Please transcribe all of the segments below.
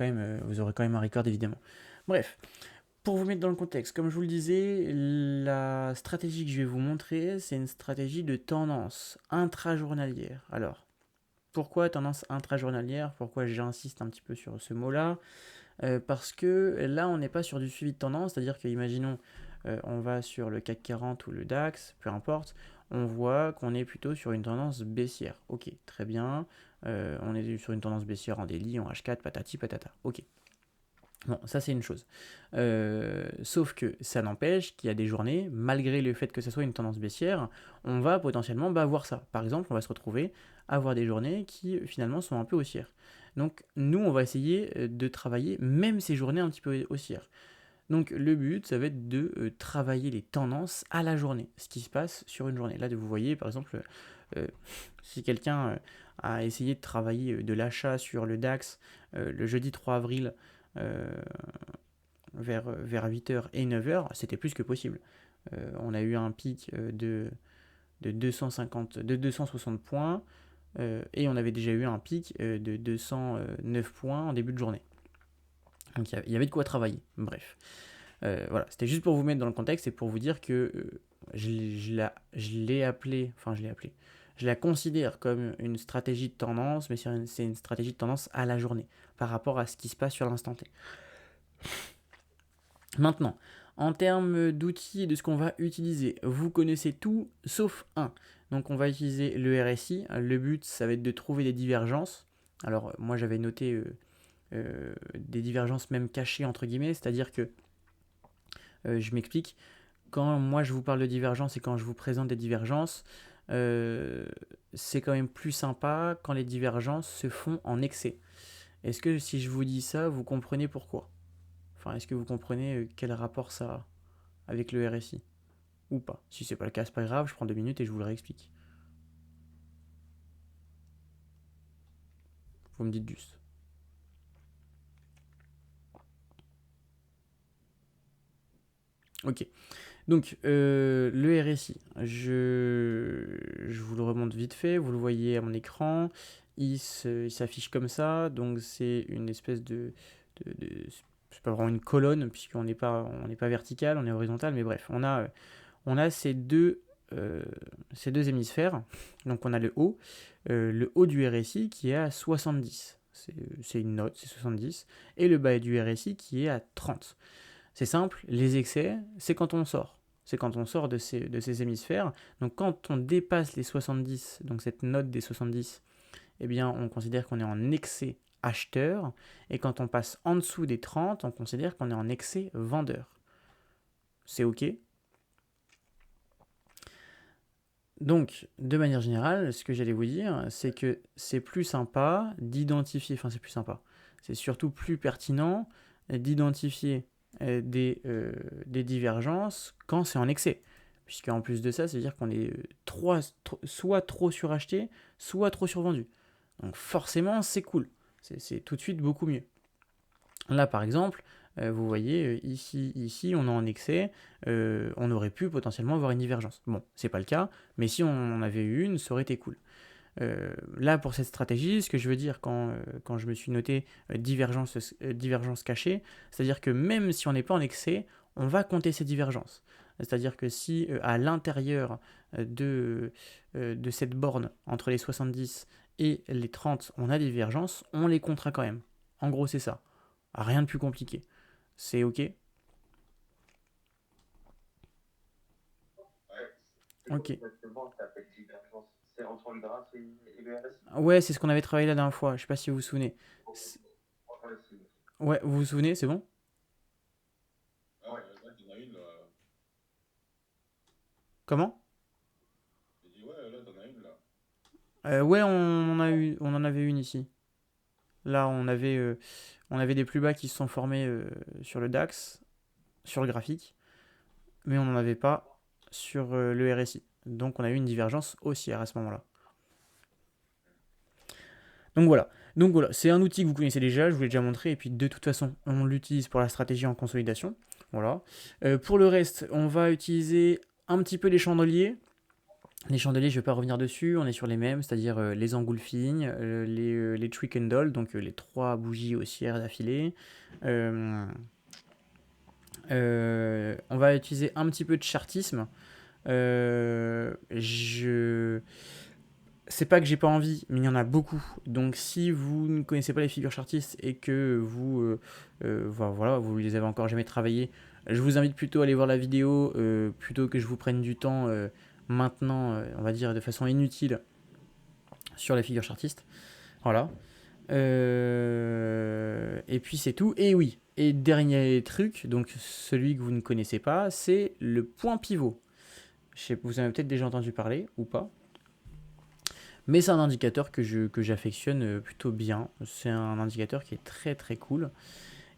vous aurez quand même un record évidemment. Bref, pour vous mettre dans le contexte, comme je vous le disais, la stratégie que je vais vous montrer, c'est une stratégie de tendance intrajournalière. Alors, pourquoi tendance intrajournalière? Pourquoi j'insiste un petit peu sur ce mot-là? Parce que là, on n'est pas sur du suivi de tendance, c'est-à-dire que, imaginons, on va sur le CAC 40 ou le DAX, peu importe, on voit qu'on est plutôt sur une tendance baissière. Ok, très bien. On est sur une tendance baissière en daily, en H4, patati patata. Ok. Bon, ça c'est une chose. Sauf que ça n'empêche qu'il y a des journées, malgré le fait que ça soit une tendance baissière, on va potentiellement voir ça. Par exemple, on va se retrouver à avoir des journées qui finalement sont un peu haussières. Donc nous, on va essayer de travailler même ces journées un petit peu haussières. Donc le but, ça va être de travailler les tendances à la journée, ce qui se passe sur une journée. Là, vous voyez, par exemple, euh, si quelqu'un a essayé de travailler de l'achat sur le DAX le jeudi 3 avril euh, vers 8h et 9h, c'était plus que possible. On a eu un pic de 260 points et on avait déjà eu un pic de 209 points en début de journée. Donc il y avait de quoi travailler. Bref. Voilà, c'était juste pour vous mettre dans le contexte et pour vous dire que je l'ai appelé, enfin je l'ai appelé, je la considère comme une stratégie de tendance, mais c'est une stratégie de tendance à la journée, par rapport à ce qui se passe sur l'instant T. Maintenant, en termes d'outils et de ce qu'on va utiliser, vous connaissez tout sauf un. Donc on va utiliser le RSI, le but ça va être de trouver des divergences. Alors moi j'avais noté des divergences même cachées entre guillemets, c'est-à-dire que, je m'explique, quand moi je vous parle de divergence et quand je vous présente des divergences, euh, c'est quand même plus sympa quand les divergences se font en excès. Est-ce que si je vous dis ça, vous comprenez pourquoi? Enfin, est-ce que vous comprenez quel rapport ça a avec le RSI? Ou pas? Si c'est pas le cas, c'est pas grave, je prends 2 minutes et je vous le réexplique. Vous me dites juste. Ok. Donc, le RSI, je vous le remonte vite fait, vous le voyez à mon écran, il s'affiche comme ça, donc c'est une espèce c'est pas vraiment une colonne, puisqu'on n'est pas vertical, on est horizontal, mais bref, on a ces deux hémisphères, donc on a le haut du RSI qui est à 70, c'est une note, c'est 70, et le bas du RSI qui est à 30. C'est simple, les excès, c'est quand on sort. C'est quand on sort de ces hémisphères. Donc quand on dépasse les 70, donc cette note des 70, eh bien on considère qu'on est en excès acheteur. Et quand on passe en dessous des 30, on considère qu'on est en excès vendeur. C'est OK. Donc, de manière générale, ce que j'allais vous dire, c'est que c'est plus sympa d'identifier, enfin c'est plus sympa, c'est surtout plus pertinent d'identifier des divergences quand c'est en excès. Puisqu'en plus de ça, c'est-à-dire qu'on est soit trop suracheté, soit trop survendu. Donc forcément, c'est cool. C'est tout de suite beaucoup mieux. Là, par exemple, vous voyez, ici, on est en excès, on aurait pu potentiellement avoir une divergence. Bon, c'est pas le cas, mais si on en avait eu une, ça aurait été cool. Là, pour cette stratégie, ce que je veux dire quand je me suis noté divergence cachée, c'est-à-dire que même si on n'est pas en excès, on va compter ces divergences. C'est-à-dire que si à l'intérieur de cette borne entre les 70 et les 30, on a des divergences, on les comptera quand même. En gros, c'est ça. Rien de plus compliqué. C'est OK? Ok. Ouais, c'est ce qu'on avait travaillé la dernière fois. Je sais pas si vous vous souvenez. Ouais, vous vous souvenez, c'est bon? Comment? Ouais, on en avait une ici. Là, on avait des plus bas qui se sont formés sur le DAX, sur le graphique, mais on n'en avait pas sur le RSI. Donc, on a eu une divergence haussière à ce moment-là. Donc voilà. Donc voilà, c'est un outil que vous connaissez déjà, je vous l'ai déjà montré, et puis de toute façon, on l'utilise pour la stratégie en consolidation. Voilà. Pour le reste, on va utiliser un petit peu les chandeliers. Les chandeliers, je ne vais pas revenir dessus, on est sur les mêmes, c'est-à-dire les engulfing, les trickle, donc les 3 bougies haussières d'affilée. Euh, on va utiliser un petit peu de chartisme. Je C'est pas que j'ai pas envie, mais il y en a beaucoup. Donc si vous ne connaissez pas les figures chartistes et que voilà, vous les avez encore jamais travaillées, je vous invite plutôt à aller voir la vidéo plutôt que je vous prenne du temps maintenant, on va dire de façon inutile sur les figures chartistes. Voilà. Et puis c'est tout. Et oui. Et dernier truc, donc celui que vous ne connaissez pas, c'est le point pivot. Vous en avez peut-être déjà entendu parler ou pas. Mais c'est un indicateur que j'affectionne plutôt bien. C'est un indicateur qui est très très cool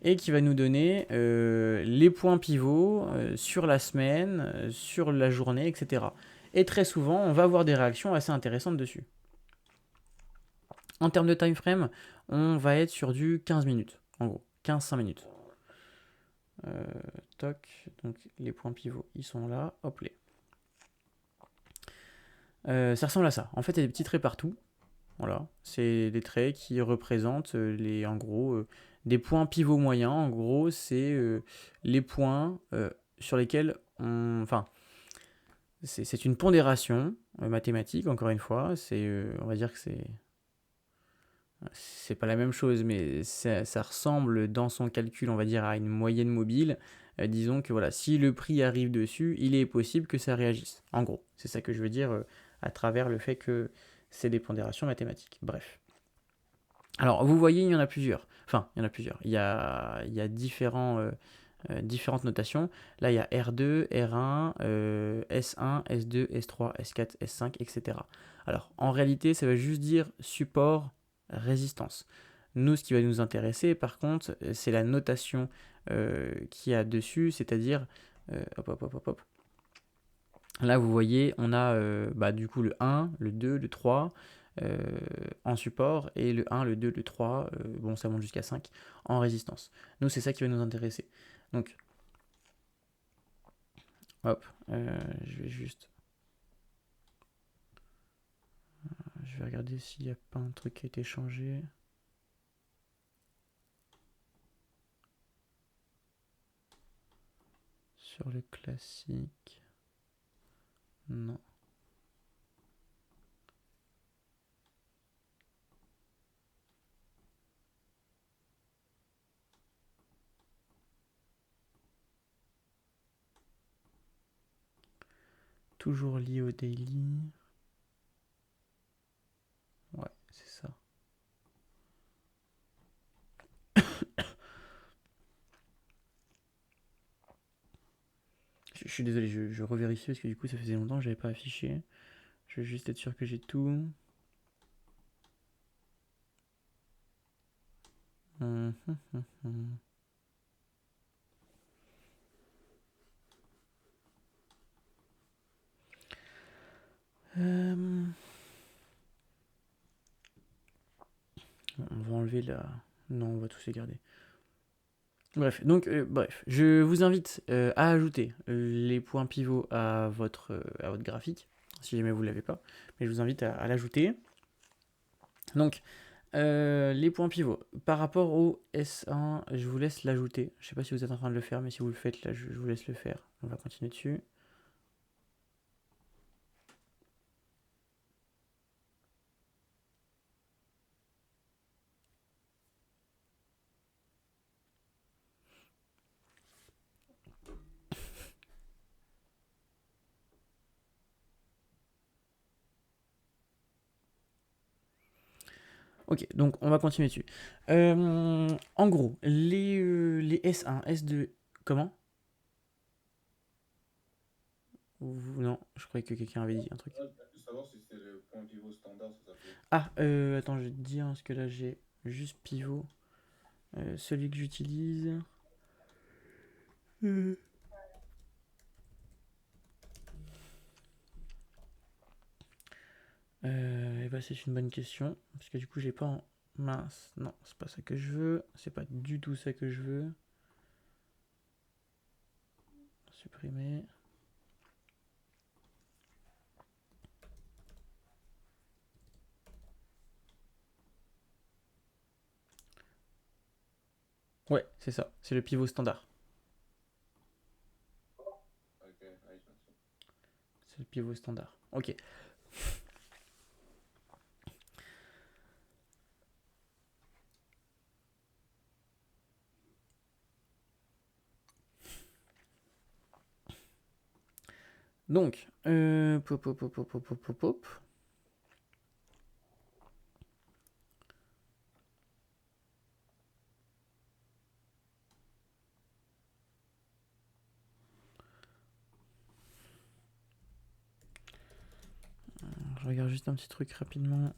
et qui va nous donner les points pivots sur la semaine, sur la journée, etc. Et très souvent, on va avoir des réactions assez intéressantes dessus. En termes de time frame, on va être sur du 15 minutes, en gros, 15-5 minutes. Toc, donc les points pivots, ils sont là, hop les. Ça ressemble à ça. En fait, il y a des petits traits partout. Voilà, c'est des traits qui représentent en gros des points pivots moyens. En gros, c'est les points sur lesquels enfin, c'est une pondération mathématique. Encore une fois, on va dire que c'est pas la même chose, mais ça ressemble dans son calcul, on va dire, à une moyenne mobile. Disons que voilà, si le prix arrive dessus, il est possible que ça réagisse. En gros, c'est ça que je veux dire à travers le fait que c'est des pondérations mathématiques. Bref. Alors, vous voyez, il y en a plusieurs. Enfin, il y en a plusieurs. Il y a différentes notations. Là, il y a R2, R1, S1, S2, S3, S4, S5, etc. Alors, en réalité, ça va juste dire support, résistance. Nous, ce qui va nous intéresser, par contre, c'est la notation qu'il y a dessus, c'est-à-dire, hop, hop, hop, hop, hop. Là, vous voyez, on a du coup le 1, le 2, le 3 en support et le 1, le 2, le 3, bon, ça monte jusqu'à 5 en résistance. Nous, c'est ça qui va nous intéresser. Donc, hop, je vais juste. Je vais regarder s'il n'y a pas un truc qui a été changé. Sur le classique. Non. Toujours lié au daily. Ouais, c'est ça. Je suis désolé, je revérifie parce que du coup ça faisait longtemps que je n'avais pas affiché. Je vais juste être sûr que j'ai tout. Hum, hum, hum, hum. Euh, On va enlever la. Non, on va tous les garder. Bref, donc, je vous invite à ajouter les points pivots à votre graphique, si jamais vous ne l'avez pas, mais je vous invite à l'ajouter. Donc, les points pivots, par rapport au S1, je vous laisse l'ajouter. Je ne sais pas si vous êtes en train de le faire, mais si vous le faites, là, je vous laisse le faire. On va continuer dessus. Ok, donc on va continuer dessus. En gros, les S1, S2, comment? Non, je croyais que quelqu'un avait dit un truc. Ouais, je savoir si c'était le point pivot standard, ça s'appelait. Ah, attends, je vais te dire, parce que là j'ai juste pivot. Celui que j'utilise. Euh, et bah, c'est une bonne question. Parce que du coup, j'ai pas en. Mince, non, c'est pas ça que je veux. C'est pas du tout ça que je veux. Supprimer. Ouais, c'est ça. C'est le pivot standard. Ok, nice, merci. C'est le pivot standard. Ok. Donc, pop, pop, pop, pop, pop, pop, pop. Je regarde juste un petit truc rapidement.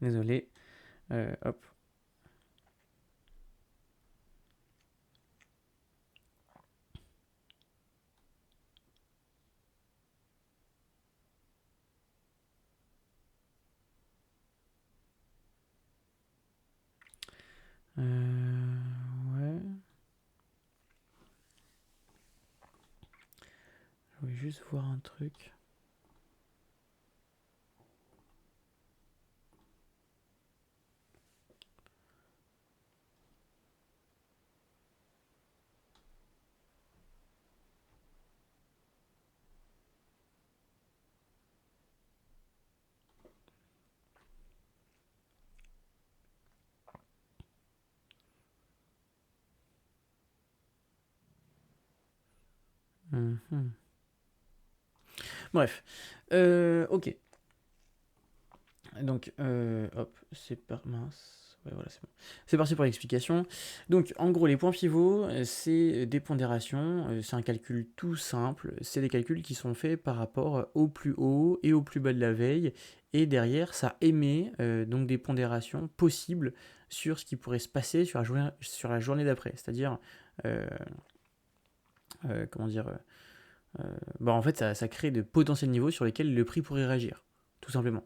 Désolé. Hop. Ouais. Je voulais juste voir un truc. Mhm. Bref. Ok. Donc, hop, c'est par mince. Ouais, voilà, c'est bon. C'est parti pour l'explication. Donc, en gros, les points pivots, c'est des pondérations. C'est un calcul tout simple. C'est des calculs qui sont faits par rapport au plus haut et au plus bas de la veille. Et derrière, ça émet donc des pondérations possibles sur ce qui pourrait se passer sur la journée d'après. C'est-à-dire, euh, comment dire, bah en fait, ça crée de potentiels niveaux sur lesquels le prix pourrait réagir, tout simplement.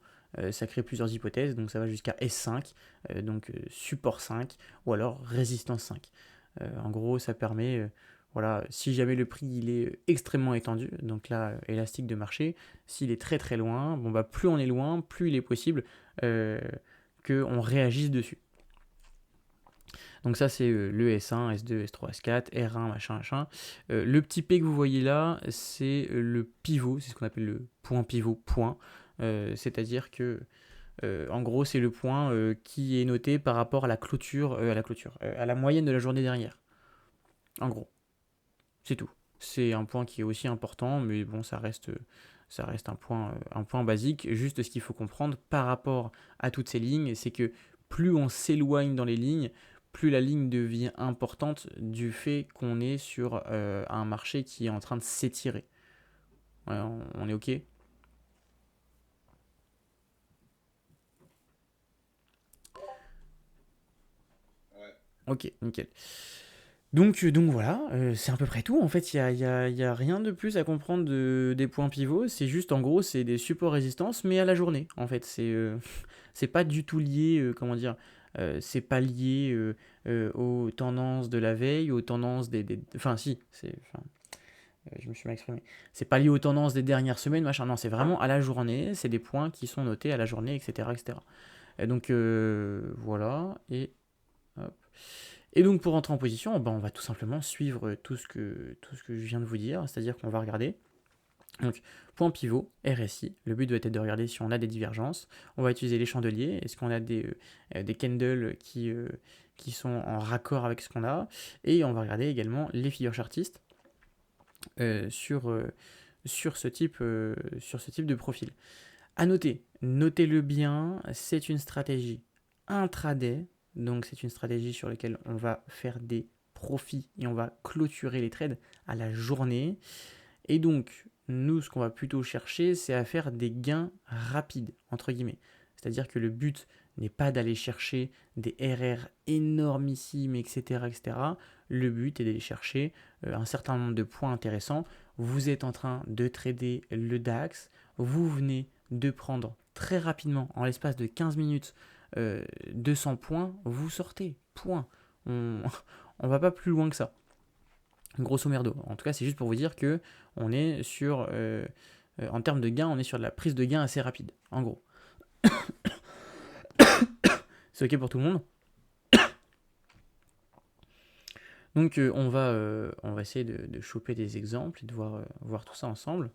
Ça crée plusieurs hypothèses, donc ça va jusqu'à S5, donc support 5, ou alors résistance 5. En gros, ça permet, voilà, si jamais le prix il est extrêmement étendu, donc là, élastique de marché, s'il est très très loin, bon bah plus on est loin, plus il est possible euh, qu'on réagisse dessus. Donc ça c'est le S1, S2, S3, S4, R1, machin, machin. Le petit P que vous voyez là, c'est le pivot, c'est ce qu'on appelle le point pivot point. C'est-à-dire que en gros c'est le point qui est noté par rapport à la moyenne de la journée dernière. En gros, c'est tout. C'est un point qui est aussi important, mais bon ça reste un point basique. Juste ce qu'il faut comprendre par rapport à toutes ces lignes, c'est que plus on s'éloigne dans les lignes, plus la ligne devient importante du fait qu'on est sur un marché qui est en train de s'étirer. Ouais, on est OK. Ouais. OK, nickel. Donc voilà, c'est à peu près tout. En fait, y a rien de plus à comprendre des points pivots. C'est juste, en gros, c'est des supports résistance, mais à la journée. En fait, c'est pas du tout lié, comment dire, c'est pas lié aux tendances de la veille, aux tendances enfin, si, je me suis mal exprimé. C'est pas lié aux tendances des dernières semaines, machin. Non, c'est vraiment à la journée. C'est des points qui sont notés à la journée, etc., etc. Et donc, voilà. Hop. Et donc pour rentrer en position, ben, on va tout simplement suivre tout ce que je viens de vous dire, c'est-à-dire qu'on va regarder. Donc point pivot, RSI, le but doit être de regarder si on a des divergences. On va utiliser les chandeliers, est-ce qu'on a des candles qui sont en raccord avec ce qu'on a. Et on va regarder également les figures chartistes euh, sur, euh, sur ce type de profil. À noter, notez-le bien, c'est une stratégie intraday, donc c'est une stratégie sur laquelle on va faire des profits et on va clôturer les trades à la journée. Et donc, nous, ce qu'on va plutôt chercher, c'est à faire des gains rapides, entre guillemets. C'est-à-dire que le but n'est pas d'aller chercher des RR énormissimes, etc., etc. Le but est d'aller chercher un certain nombre de points intéressants. Vous êtes en train de trader le DAX, vous venez de prendre très rapidement, en l'espace de 15 minutes, 200 points, vous sortez, point. On ne va pas plus loin que ça. Grosso merdo. En tout cas, c'est juste pour vous dire que on est sur, en termes de gains, on est sur de la prise de gain assez rapide, en gros. C'est ok pour tout le monde. Donc on va essayer de choper des exemples et de voir tout ça ensemble.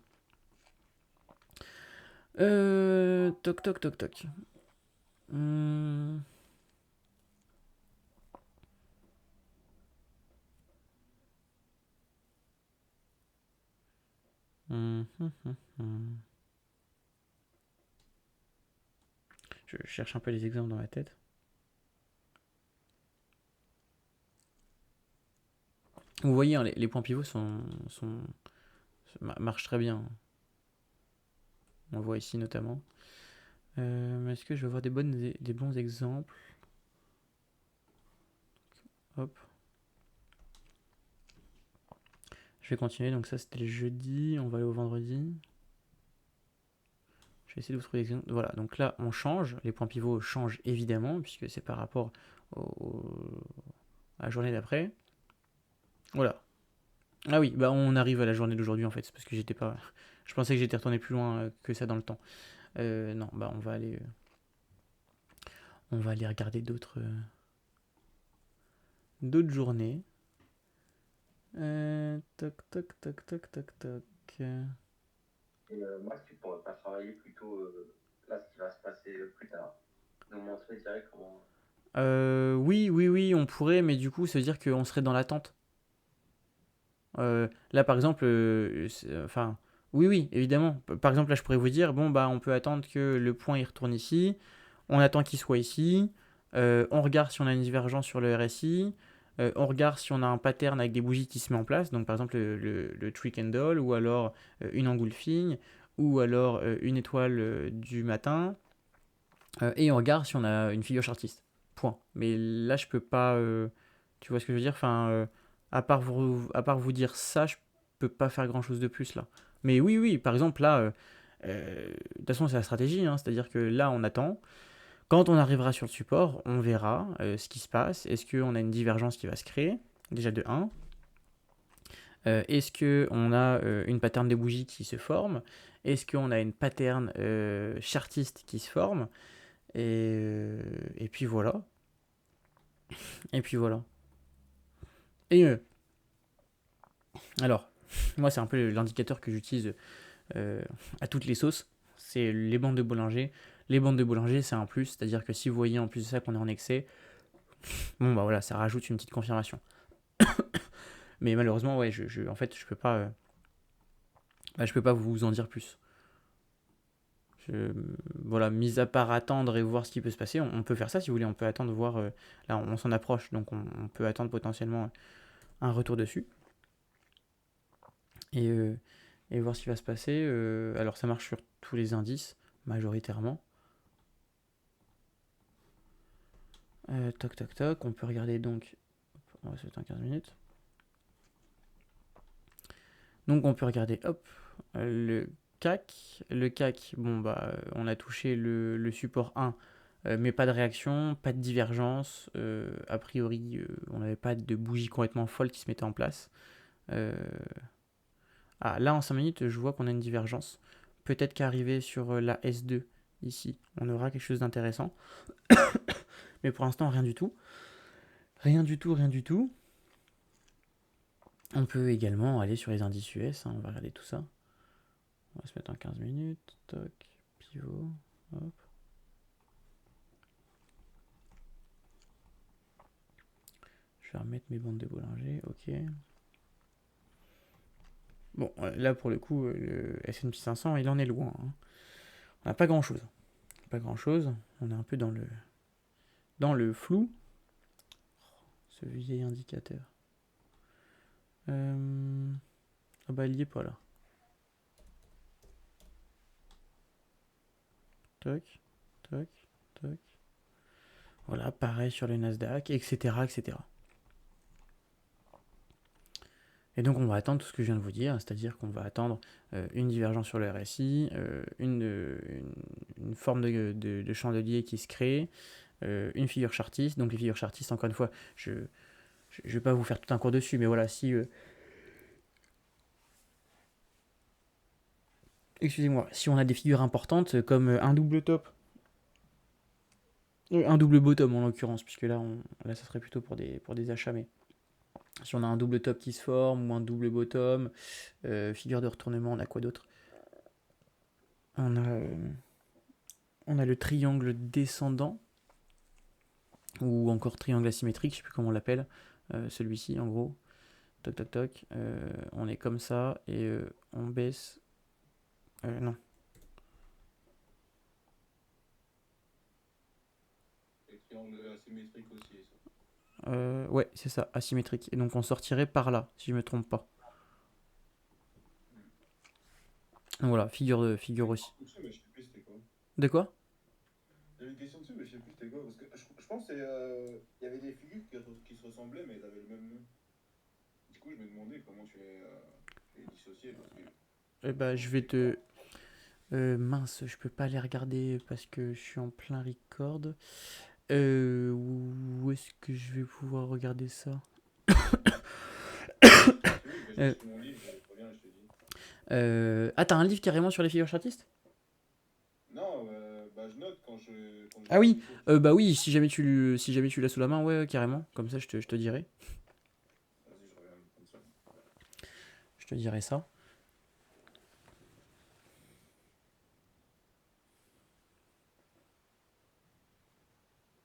Toc toc toc toc. Hum, hum. Je cherche un peu les exemples dans ma tête. Vous voyez, hein, les points pivots marchent très bien. On le voit ici notamment. Est-ce que je vais avoir des bons exemples? Hop. Je vais continuer. Donc ça, c'était le jeudi. On va aller au vendredi. Je vais essayer de vous trouver des exemples. Voilà. Donc là, on change. Les points pivots changent évidemment, puisque c'est par rapport à la journée d'après. Voilà. Ah oui, bah on arrive à la journée d'aujourd'hui en fait. C'est parce que j'étais pas. Je pensais que j'étais retourné plus loin que ça dans le temps. Non, bah on va aller regarder d'autres journées. Toc toc toc toc toc toc. Et moi, est-ce que tu pourrais pas travailler plutôt là, ce qui va se passer plus tard? Nous montrer direct comment. Oui, oui, oui, on pourrait, mais du coup, ça veut dire qu'on serait dans l'attente. Là, par exemple, enfin, oui, oui, évidemment. Par exemple, là, je pourrais vous dire, bon, bah, on peut attendre que le point il retourne ici. On attend qu'il soit ici. On regarde si on a une divergence sur le RSI. On regarde si on a un pattern avec des bougies qui se met en place. Donc, par exemple, le tree candle, ou alors une engulfing, ou alors une étoile du matin. Et on regarde si on a une figure chartiste. Point. Mais là, je peux pas. Tu vois ce que je veux dire? Enfin, à part vous dire ça, je peux pas faire grand chose de plus là. Mais oui, oui, par exemple, là, de toute façon, c'est la stratégie, hein, c'est-à-dire que là, on attend. Quand on arrivera sur le support, on verra ce qui se passe. Est-ce qu'on a une divergence qui va se créer? Déjà de 1. Est-ce qu'on a une pattern de bougies qui se forme? Est-ce qu'on a une pattern chartiste qui se forme? Et puis voilà. Et puis voilà. Et alors, moi, c'est un peu l'indicateur que j'utilise à toutes les sauces. C'est les bandes de Bollinger. Les bandes de Bollinger, c'est un plus. C'est-à-dire que si vous voyez en plus de ça qu'on est en excès, bon, bah voilà, ça rajoute une petite confirmation. Mais malheureusement, ouais, en fait, je peux pas vous en dire plus. Je- voilà, mis à part attendre et voir ce qui peut se passer, on peut faire ça si vous voulez. On peut attendre, voir. Là, on s'en approche, donc on peut attendre potentiellement un retour dessus. Et, voir ce qui va se passer. Alors ça marche sur tous les indices, majoritairement. Toc toc toc, on peut regarder donc. On va se mettre en 15 minutes. Donc on peut regarder, hop, le CAC. Le CAC, bon bah on a touché le support 1, mais pas de réaction, pas de divergence. A priori, on n'avait pas de bougie complètement folle qui se mettait en place. Euh, Ah, là en 5 minutes, je vois qu'on a une divergence. Peut-être qu'arrivé sur la S2, ici, on aura quelque chose d'intéressant. Mais pour l'instant, rien du tout. Rien du tout, rien du tout. On peut également aller sur les indices US, hein, on va regarder tout ça. On va se mettre en 15 minutes. Toc, pivot. Hop. Je vais remettre mes bandes de Bollinger, ok. Bon, là pour le coup, le S&P 500, il en est loin, hein. On n'a pas grand-chose. Pas grand-chose. On est un peu dans le flou. Ce vieil indicateur. Ah bah il y est pas là. Toc, toc, toc. Voilà, pareil sur le Nasdaq, etc., etc. Et donc on va attendre tout ce que je viens de vous dire, c'est-à-dire qu'on va attendre une divergence sur le RSI, une forme de chandelier qui se crée, une figure chartiste. Donc les figures chartistes, encore une fois, je ne vais pas vous faire tout un cours dessus, mais voilà, si... excusez-moi, si on a des figures importantes comme un double top, un double bottom en l'occurrence, puisque là ça serait plutôt pour des achats, mais si on a un double top qui se forme ou un double bottom, figure de retournement, on a quoi d'autre? On a, on a le triangle descendant, ou encore triangle asymétrique, je sais plus comment on l'appelle, celui-ci en gros. Toc toc toc, on est comme ça et on baisse. Non. Et triangle asymétrique aussi, ça. Ouais, c'est ça, asymétrique. Et donc on sortirait par là, si je me trompe pas. Donc voilà, J'avais figure une aussi. question dessus, mais je sais plus c'était quoi. De quoi? J'avais une question dessus, mais je sais plus c'était quoi. Parce que je pense qu'il y avait des figures qui se ressemblaient, mais elles avaient le même nom. Du coup, je me demandais comment tu les dissociais, parce que Eh ben, sinon, je je vais sais pas. te. Mince, je peux pas les regarder parce que je suis en plein record. Où est-ce que je vais pouvoir regarder ça? Si tu veux, je vais Euh, chercher mon livre, je reviens et je te dis. Ah, t'as un livre carrément sur les figures chartistes? Non, bah, je note quand je Ah vois oui, quelque chose, tu vois. bah oui, si jamais tu l'as sous la main, ouais, carrément. Comme ça, je te dirai. Vas-y, je reviens comme ça. Je te dirai ça.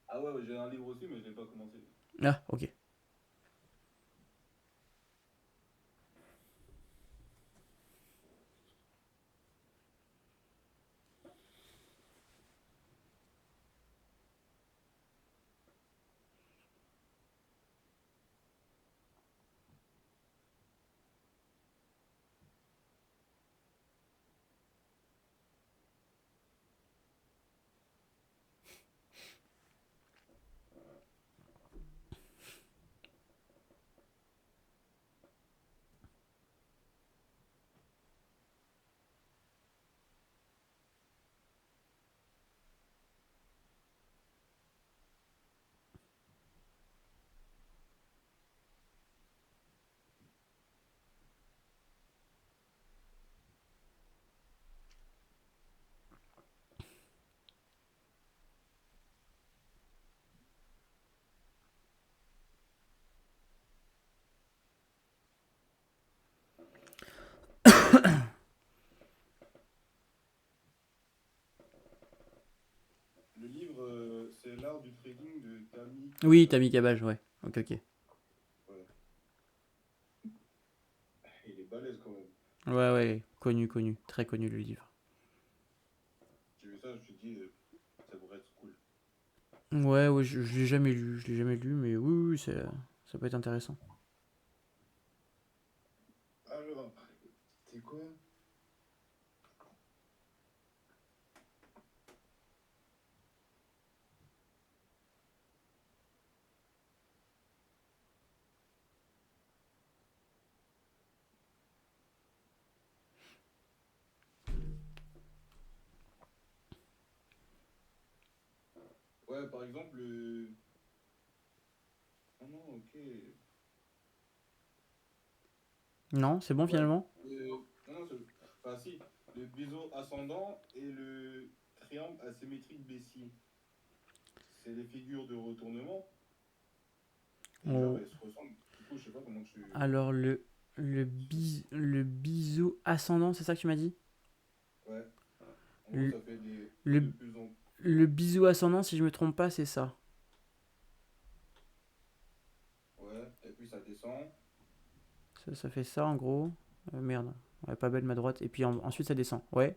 Ah ouais, ouais, j'ai un livre aussi, mais je l'ai pas commencé. Ah, ok. Le livre, c'est L'art du trading de Tammy Oui, t'as mis Cabage. cabage, ouais. Ok, ok. Ouais. Il est balèze quand même. Ouais, ouais, connu, connu. Très connu le livre. J'ai vu ça, je me suis dit, ça pourrait être cool. Ouais, ouais, je l'ai jamais lu. Je l'ai jamais lu, mais oui, oui, ça peut être intéressant. Alors, c'est quoi? Ouais, par exemple, oh non, ok. Non, c'est bon Ouais, finalement? non, non, enfin, si. Le biseau ascendant et le triangle asymétrique baissier. C'est les figures de retournement. Et genre, On- elles se ressemblent. Du coup, je sais pas comment Alors, tu dissocies. le biseau ascendant, c'est ça que tu m'as dit? Ouais. En gros, Le, ça fait des hauts le, de plus en plus le hauts. biseau ascendant, si je me trompe pas, c'est ça. Ouais. Et puis ça descend. Ça fait ça en gros. Merde. Ouais, pas belle ma droite. Et puis ensuite ça descend. Ouais.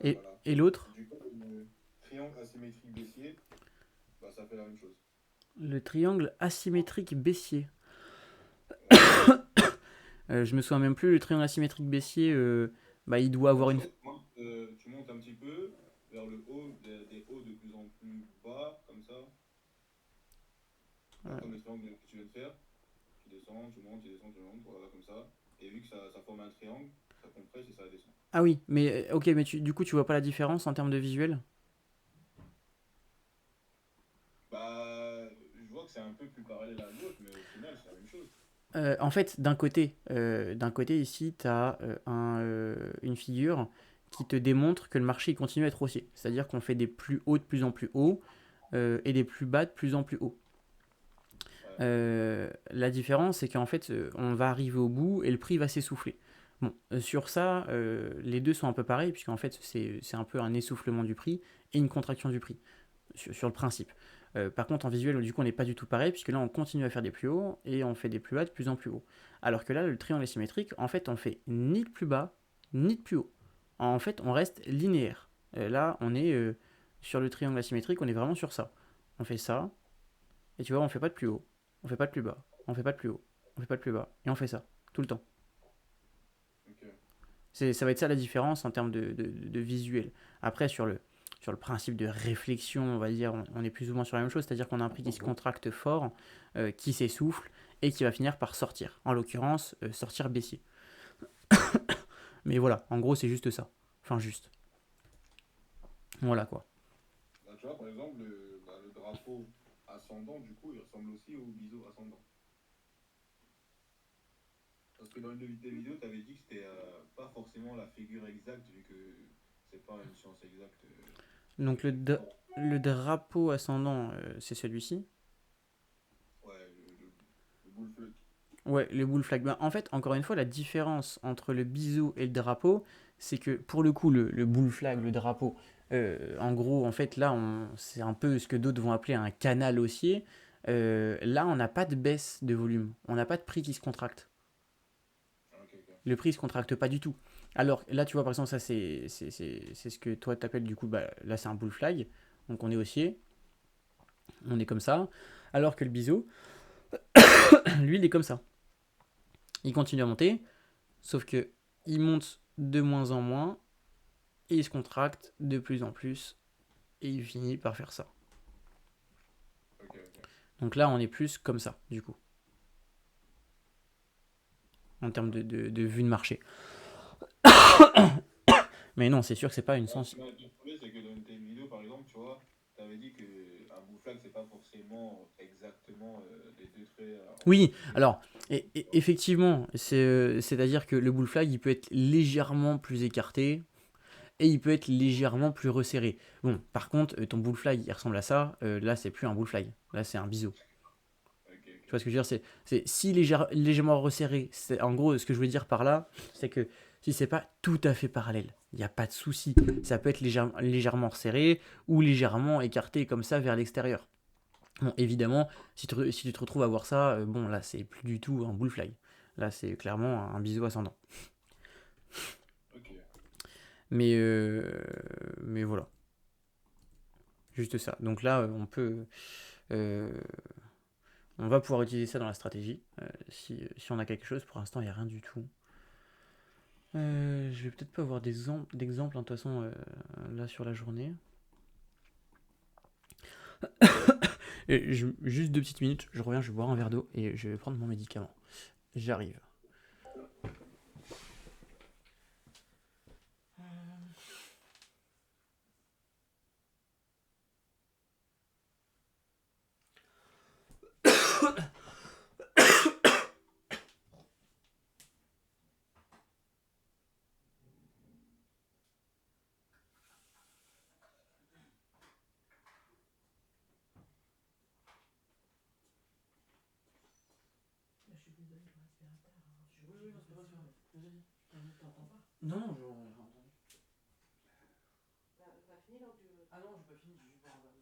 Et, Voilà. et l'autre? Du coup, le triangle asymétrique baissier, bah, ça fait la même chose. Le triangle asymétrique baissier. Ouais. Je me souviens même plus, le triangle asymétrique baissier, bah, il doit Bah, avoir tu une... vois, tu montes un petit peu vers le haut, des hauts de plus en plus bas, comme ça. Bah, comme le triangle que tu viens de faire. Tu descends, tu montes, tu descends, tu montes, voilà, comme ça. Et vu que ça forme un triangle, ça compresse et ça descend. Ah oui, mais ok, mais du coup, tu vois pas la différence en termes de visuel? Bah, je vois que c'est un peu plus parallèle à l'autre, mais au final, c'est la même chose. En fait, d'un côté ici, tu as une figure qui te démontre que le marché il continue à être haussier. C'est-à-dire qu'on fait des plus hauts de plus en plus hauts et des plus bas de plus en plus hauts. Ouais, La différence, c'est qu'en fait, on va arriver au bout et le prix va s'essouffler. Bon, sur ça, les deux sont un peu pareils, puisqu'en fait, c'est un peu un essoufflement du prix et une contraction du prix, sur le principe. Par contre, en visuel, du coup, on n'est pas du tout pareil, puisque là, on continue à faire des plus hauts et on fait des plus bas de plus en plus haut. Alors que là, le triangle asymétrique, en fait, on fait ni de plus bas, ni de plus haut. En fait, on reste linéaire. Là, on est sur le triangle asymétrique, on est vraiment sur ça. On fait ça, et tu vois, on fait pas de plus haut, on fait pas de plus bas, on fait pas de plus haut, on fait pas de plus bas, et on fait ça, tout le temps. ok. Ça va être ça la différence en termes de visuel. Après, sur le principe de réflexion, on va dire, on est plus ou moins sur la même chose, c'est-à-dire qu'on a un prix qui se contracte fort, qui s'essouffle, et qui va finir par sortir. En l'occurrence, sortir baissier. Mais voilà, en gros, c'est juste ça. Enfin, juste. Voilà quoi. Bah, tu vois, par exemple, le drapeau ascendant, du coup, il ressemble aussi au biseau ascendant. Parce que dans une de tes vidéos, tu avais dit que c'était pas forcément la figure exacte, vu que c'est pas une science exacte. Donc, le drapeau ascendant, c'est celui-ci. Ouais, le bull float. Ouais, le bull flag. Ben, en fait, encore une fois, la différence entre le biseau et le drapeau, c'est que pour le coup, le bull flag, le drapeau, en gros, en fait, là, c'est un peu ce que d'autres vont appeler un canal haussier. Là, on n'a pas de baisse de volume. On n'a pas de prix qui se contracte. Ah, ok, ok. Le prix ne se contracte pas du tout. Alors là, tu vois, par exemple, ça, c'est ce que toi, t'appelles du coup, bah, là, c'est un bull flag. Donc, on est haussier. On est comme ça. Alors que le biseau, lui, il est comme ça. Il continue à monter. Sauf que il monte de moins en moins et il se contracte de plus en plus et il finit par faire ça. Ok, ok. Donc là, on est plus comme ça, du coup, en termes de vue de marché. Mais non, c'est sûr que c'est pas une Ouais, ce sens. qui m'a interpellé, c'est que dans tes vidéos, par exemple, tu vois, tu avais dit qu'un bull flag, c'est pas forcément exactement les deux traits en Oui, parallèle. alors, effectivement, c'est-à-dire que le bull flag, il peut être légèrement plus écarté et il peut être légèrement plus resserré. Bon, par contre, ton bull flag, il ressemble à ça. Là, c'est plus un bull flag. Là, c'est un biseau. Ok, ok. Tu vois ce que je veux dire, c'est si légèrement resserré. En gros, ce que je veux dire par là, c'est que si c'est pas tout à fait parallèle, il n'y a pas de souci. Ça peut être légèrement resserré ou légèrement écarté comme ça vers l'extérieur. Bon, évidemment, si tu te retrouves à voir ça, bon, là, c'est plus du tout un bull flag. Là, c'est clairement un biseau ascendant. Ok. Mais, euh, mais voilà, juste ça. Donc là, euh, on va pouvoir utiliser ça dans la stratégie. Si on a quelque chose, pour l'instant, il n'y a rien du tout. Je vais peut-être pas avoir d'exemples, hein, de toute façon, là sur la journée. Juste 2 petites minutes, je reviens, je vais boire un verre d'eau et je vais prendre mon médicament. J'arrive. Non, non, je n'ai rien entendu. Ah non, j'ai pas fini, j'ai juste boire un verre d'eau.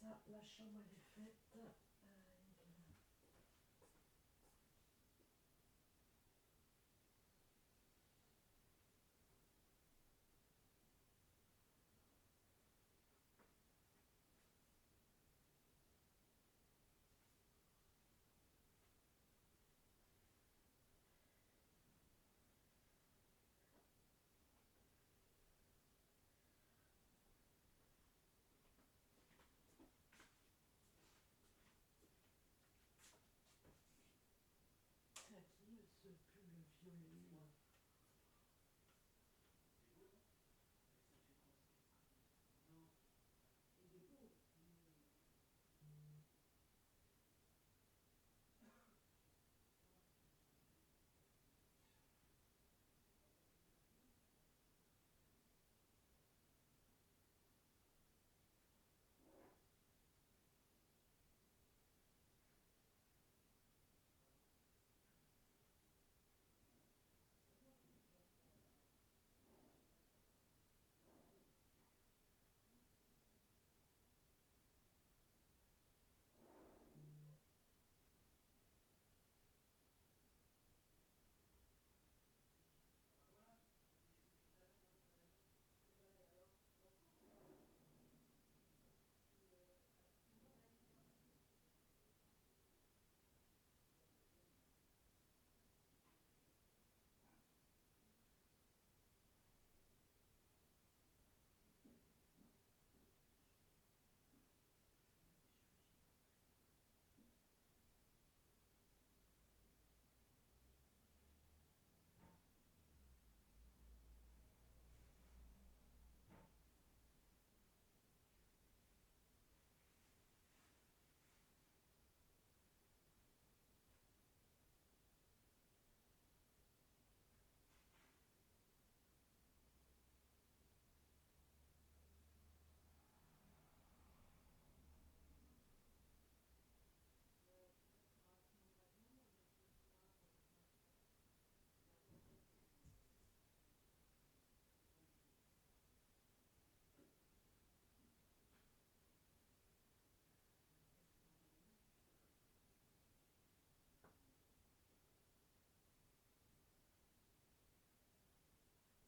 ça, la chambre elle est faite. C'est à qui ce pull violet là? Non, il est beau.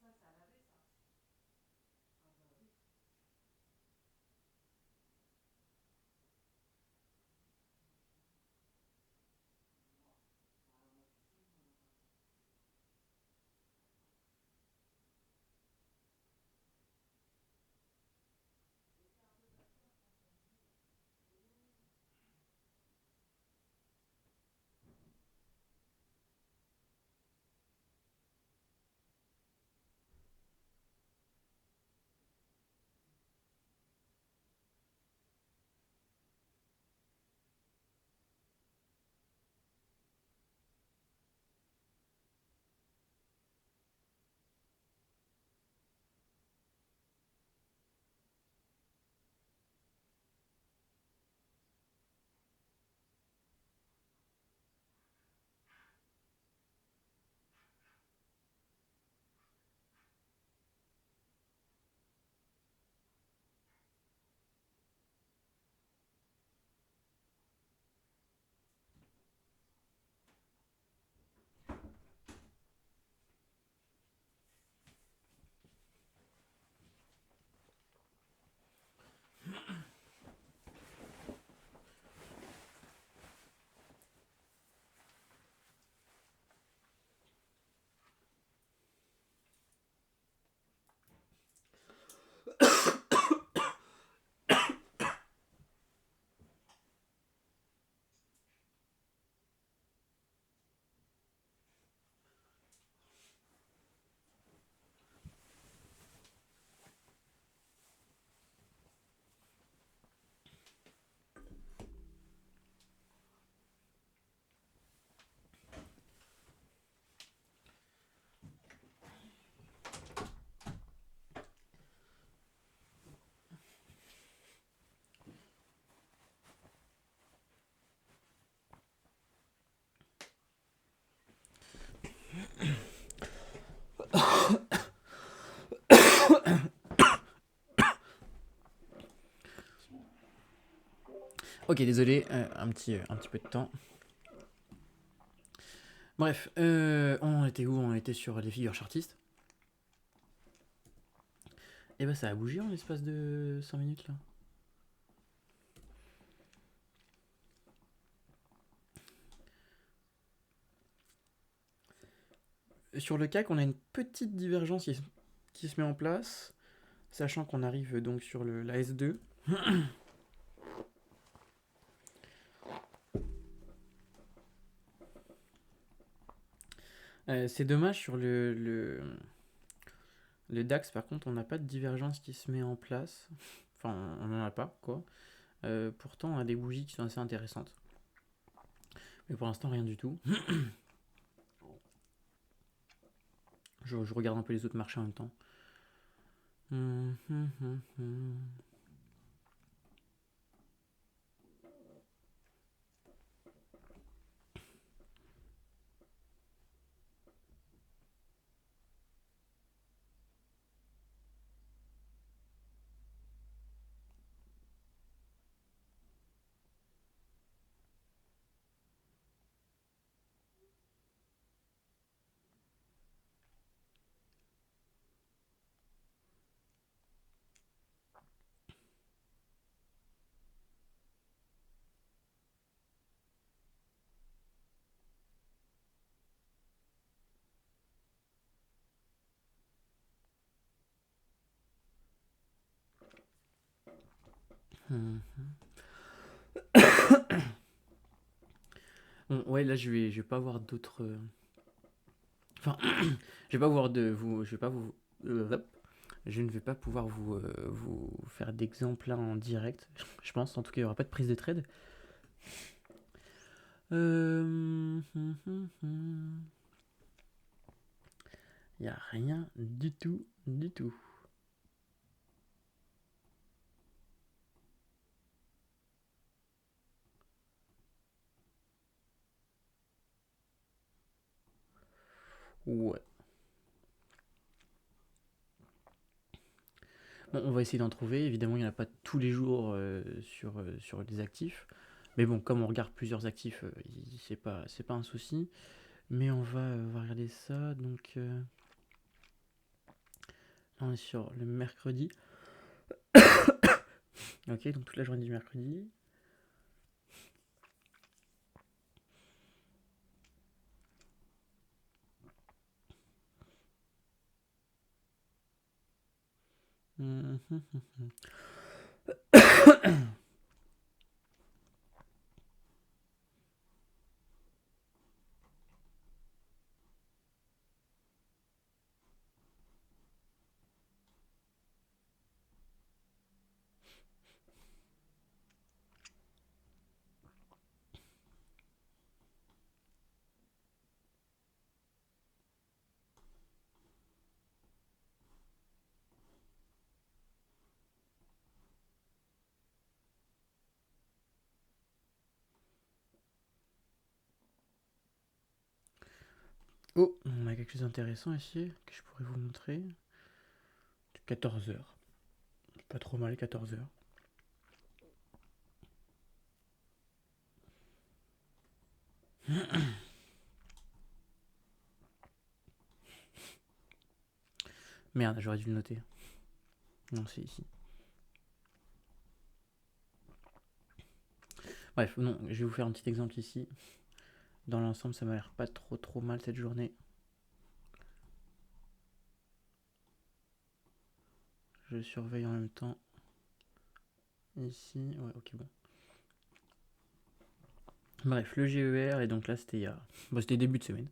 Ça, c'est à laver ça. Ah bah oui. Bah, ma piscine, Ok, désolé, un petit peu de temps. Bref, on était où? On était sur les figures chartistes. Et bah ça a bougé en l'espace de 5 minutes là. Sur le CAC, on a une petite divergence qui se met en place, sachant qu'on arrive donc sur la S2. C'est dommage sur le DAX, par contre, on n'a pas de divergence qui se met en place. Enfin, on n'en a pas, quoi. Pourtant, on a des bougies qui sont assez intéressantes. Mais pour l'instant, rien du tout. Je regarde un peu les autres marchés en même temps. Bon, ouais, là, je vais pas avoir d'autres. Enfin, je vais pas avoir de vous. Je vais pas vous. Je ne vais pas pouvoir vous faire d'exemple là en direct. Je pense, en tout cas, il n'y aura pas de prise de trade. Il n'y a rien du tout, du tout. Ouais. Bon, on va essayer d'en trouver. Évidemment, il n'y en a pas tous les jours sur les actifs. Mais bon, comme on regarde plusieurs actifs, c'est pas un souci. Mais on va regarder ça. Donc, là, on est sur le mercredi. Ok, donc toute la journée du mercredi. Oh, on a quelque chose d'intéressant ici que je pourrais vous montrer. 14 heures. Pas trop mal, 14 heures. Merde, j'aurais dû le noter. Non, c'est ici. Bref, non, je vais vous faire un petit exemple ici. Dans l'ensemble, ça m'a l'air pas trop mal cette journée. Je surveille en même temps. Ici, ouais, ok, bon. Bref, le GER, et donc là, c'était bon, c'était début de semaine.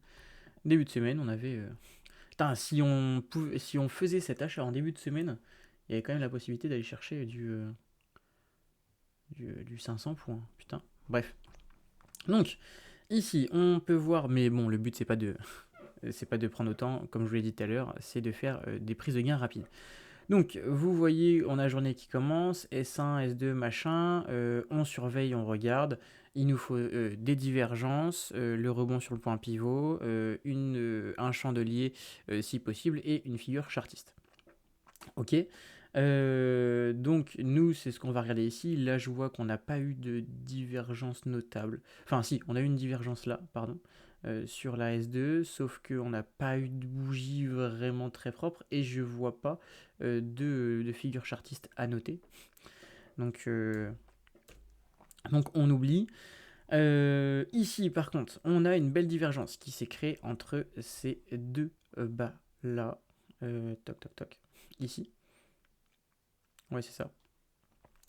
Début de semaine, on avait. Putain, si on faisait cet achat en début de semaine, il y avait quand même la possibilité d'aller chercher du 500 points. Putain. Bref. Donc, ici, on peut voir, mais bon, le but, c'est pas de prendre autant, comme je vous l'ai dit tout à l'heure, c'est de faire des prises de gains rapides. Donc, vous voyez, on a la journée qui commence, S1, S2, machin, on surveille, on regarde. Il nous faut des divergences, le rebond sur le point pivot, un chandelier si possible et une figure chartiste. Ok. Donc nous, c'est ce qu'on va regarder ici. Là, je vois qu'on n'a pas eu de divergence notable. Enfin, si, on a eu une divergence là, pardon, sur la S2, sauf qu'on n'a pas eu de bougie vraiment très propre et je vois pas de figure chartiste à noter. Donc on oublie. Ici, par contre, on a une belle divergence qui s'est créée entre ces deux bas là. Toc, toc, toc. Ici. Ouais, c'est ça.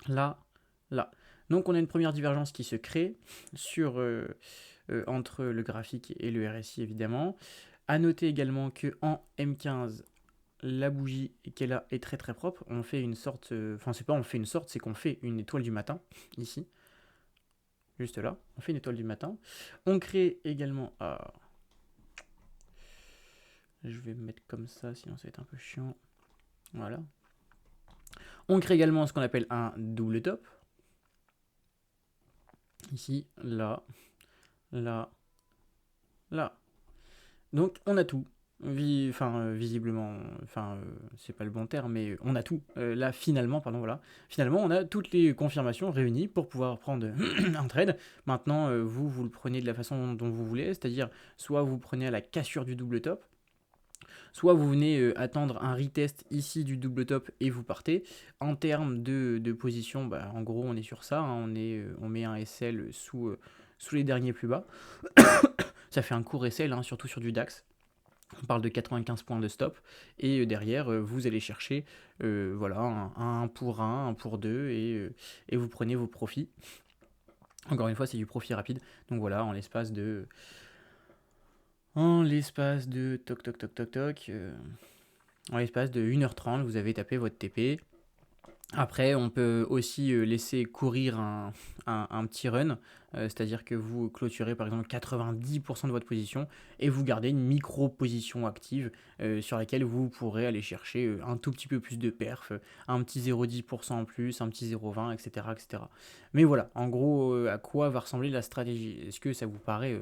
Là, là. Donc on a une première divergence qui se crée entre le graphique et le RSI évidemment. À noter également que en M15, la bougie qu'elle a est très très propre. On fait une sorte, enfin c'est pas on fait une sorte, c'est qu'on fait une étoile du matin ici, juste là. On fait une étoile du matin. On crée également, je vais me mettre comme ça, sinon ça va être un peu chiant. Voilà. On crée également ce qu'on appelle un double top. Ici, là, là, là. Donc on a tout. Visiblement, c'est pas le bon terme, mais on a tout. Là, finalement, on a toutes les confirmations réunies pour pouvoir prendre un trade. Maintenant, vous le prenez de la façon dont vous voulez, c'est-à-dire soit vous prenez à la cassure du double top, soit vous venez attendre un retest ici du double top et vous partez. En termes de position, en gros, on est sur ça. Hein, on met un SL sous les derniers plus bas. Ça fait un court SL, hein, surtout sur du DAX. On parle de 95 points de stop. Et derrière, vous allez chercher un 1 pour 1, 1 pour 2 et vous prenez vos profits. Encore une fois, c'est du profit rapide. Donc voilà, en l'espace de toc toc toc toc toc, en l'espace de 1h30, vous avez tapé votre TP. Après, on peut aussi laisser courir un petit run, c'est-à-dire que vous clôturez par exemple 90% de votre position et vous gardez une micro-position active sur laquelle vous pourrez aller chercher un tout petit peu plus de perf, un petit 0,10% en plus, un petit 0,20, etc., etc. Mais voilà, en gros, à quoi va ressembler la stratégie? Est-ce que ça vous paraît...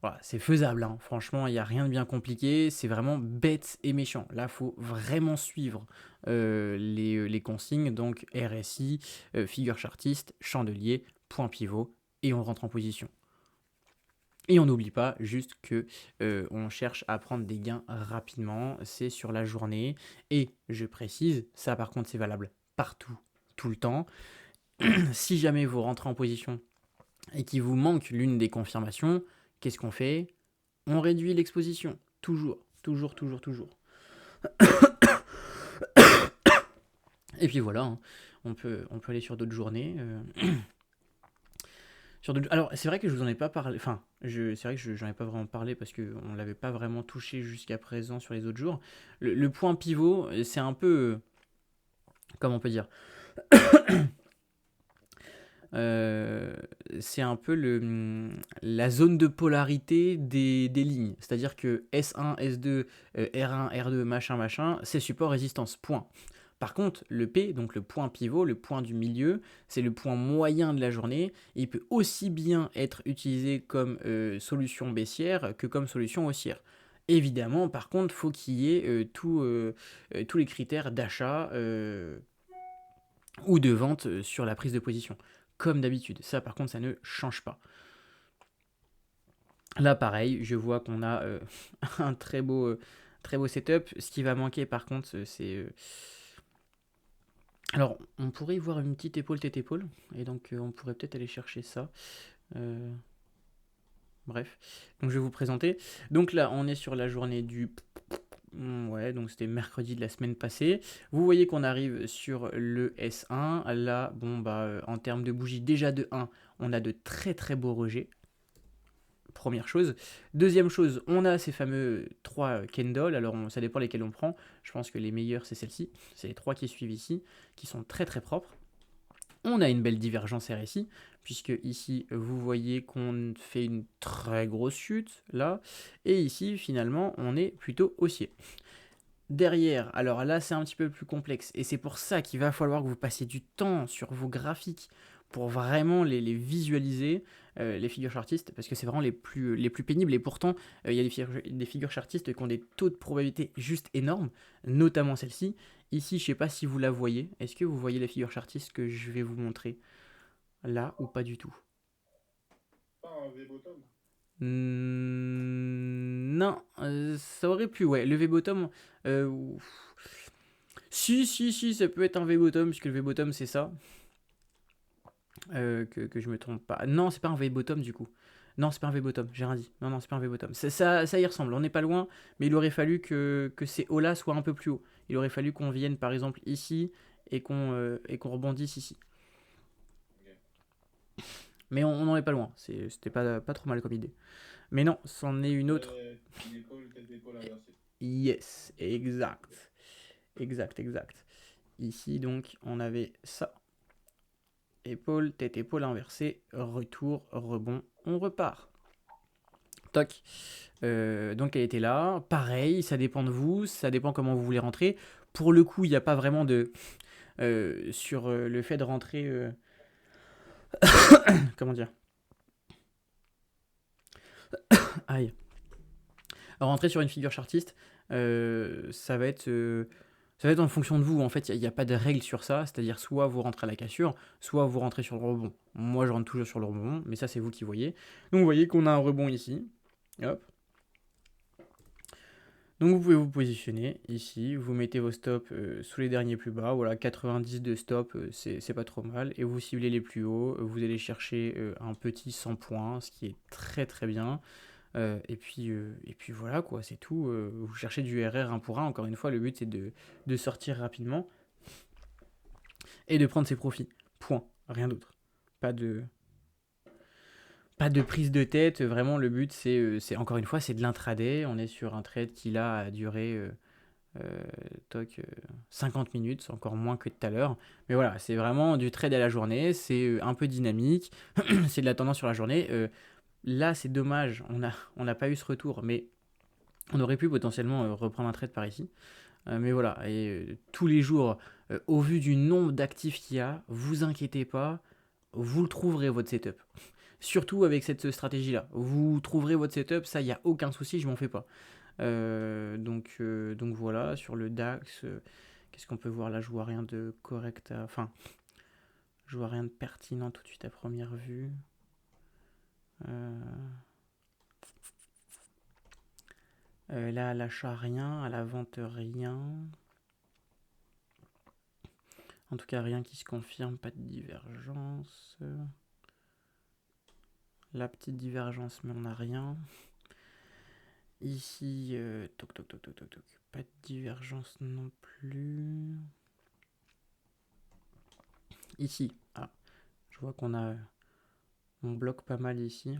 Voilà, c'est faisable, hein. Franchement, il n'y a rien de bien compliqué, c'est vraiment bête et méchant. Là, il faut vraiment suivre les consignes, donc RSI, figure chartiste, chandelier, point pivot, et on rentre en position. Et on n'oublie pas juste que on cherche à prendre des gains rapidement, c'est sur la journée, et je précise, ça par contre c'est valable partout, tout le temps. Si jamais vous rentrez en position et qu'il vous manque l'une des confirmations, qu'est-ce qu'on fait? On réduit l'exposition. Toujours, toujours, toujours, toujours. Et puis voilà, hein. On peut aller sur d'autres journées. Alors, c'est vrai que je vous en ai pas parlé. C'est vrai que j'en ai pas vraiment parlé parce qu'on l'avait pas vraiment touché jusqu'à présent sur les autres jours. Le point pivot, c'est un peu. Comment on peut dire? C'est un peu la zone de polarité des lignes. C'est-à-dire que S1, S2, R1, R2, machin, c'est support résistance, point. Par contre, le P, donc le point pivot, le point du milieu, c'est le point moyen de la journée. Il peut aussi bien être utilisé comme solution baissière que comme solution haussière. Évidemment, par contre, il faut qu'il y ait tous les critères d'achat ou de vente sur la prise de position. Comme d'habitude. Ça, par contre, ça ne change pas. Là, pareil, je vois qu'on a un très beau setup. Ce qui va manquer, par contre, c'est... Alors, on pourrait y voir une petite épaule tête-épaule. Et donc, on pourrait peut-être aller chercher ça. Bref. Donc, je vais vous présenter. Donc là, on est sur la journée du... Ouais, donc c'était mercredi de la semaine passée. Vous voyez qu'on arrive sur le S1. Là, en termes de bougie, déjà de 1, on a de très très beaux rejets. Première chose. Deuxième chose, on a ces fameux 3 candles. Alors, ça dépend lesquels on prend. Je pense que les meilleurs, c'est celle-ci. C'est les 3 qui suivent ici, qui sont très très propres. On a une belle divergence RSI, puisque ici, vous voyez qu'on fait une très grosse chute, là, et ici, finalement, on est plutôt haussier. Derrière, alors là, c'est un petit peu plus complexe, et c'est pour ça qu'il va falloir que vous passiez du temps sur vos graphiques pour vraiment les visualiser, les figures chartistes, parce que c'est vraiment les plus pénibles. Et pourtant, il y a des figures chartistes qui ont des taux de probabilité juste énormes, notamment celle-ci. Ici, je sais pas si vous la voyez. Est-ce que vous voyez la figure chartiste que je vais vous montrer là ou pas du tout? Pas un V-bottom. Non, ça aurait pu, ouais. Le V-bottom, si, ça peut être un V-bottom, puisque le V-bottom c'est ça. Que je me trompe pas. Non, c'est pas un V-bottom du coup. Non, c'est pas un V-bottom, j'ai rien dit. Non, c'est pas un V-bottom. Ça y ressemble, on n'est pas loin, mais il aurait fallu que ces hauts-là soient un peu plus hauts. Il aurait fallu qu'on vienne par exemple ici et qu'on rebondisse ici. Mais on n'en est pas loin, c'était pas trop mal comme idée. Mais non, c'en est une autre. Tête d'épaule inversée. Yes, exact. Exact. Ici donc, on avait ça. Épaule, tête, épaule inversée, retour, rebond, on repart. Toc. Donc elle était là. Pareil, ça dépend de vous, ça dépend comment vous voulez rentrer. Pour le coup, il n'y a pas vraiment de... sur le fait de rentrer... comment dire? Aïe. Rentrer sur une figure chartiste, ça va être... ça va être en fonction de vous, en fait, il n'y a pas de règle sur ça, c'est-à-dire soit vous rentrez à la cassure, soit vous rentrez sur le rebond. Moi, je rentre toujours sur le rebond, mais ça, c'est vous qui voyez. Donc, vous voyez qu'on a un rebond ici. Hop. Donc, vous pouvez vous positionner ici, vous mettez vos stops sous les derniers plus bas, voilà, 90 de stop, c'est pas trop mal, et vous ciblez les plus hauts, vous allez chercher un petit 100 points, ce qui est très très bien. Et puis voilà quoi, c'est tout. Vous cherchez du RR 1 pour 1. Encore une fois, le but c'est de sortir rapidement et de prendre ses profits. Point. Rien d'autre. Pas de prise de tête. Vraiment, le but c'est encore une fois, c'est de l'intraday. On est sur un trade qui là a duré 50 minutes, encore moins que tout à l'heure. Mais voilà, c'est vraiment du trade à la journée. C'est un peu dynamique. C'est de la tendance sur la journée. Là, c'est dommage, on n'a pas eu ce retour, mais on aurait pu potentiellement reprendre un trade par ici. Mais voilà, et tous les jours, au vu du nombre d'actifs qu'il y a, vous inquiétez pas, vous le trouverez votre setup. Surtout avec cette stratégie-là. Vous trouverez votre setup, ça, il n'y a aucun souci, je m'en fais pas. Donc voilà, sur le DAX, qu'est-ce qu'on peut voir là? Je vois rien de correct, enfin, je vois rien de pertinent tout de suite à première vue. Là, à l'achat, rien. À la vente, rien. En tout cas, rien qui se confirme. Pas de divergence. La petite divergence, mais on n'a rien. Ici, toc. Pas de divergence non plus. Ici, je vois qu'on a... On bloque pas mal ici.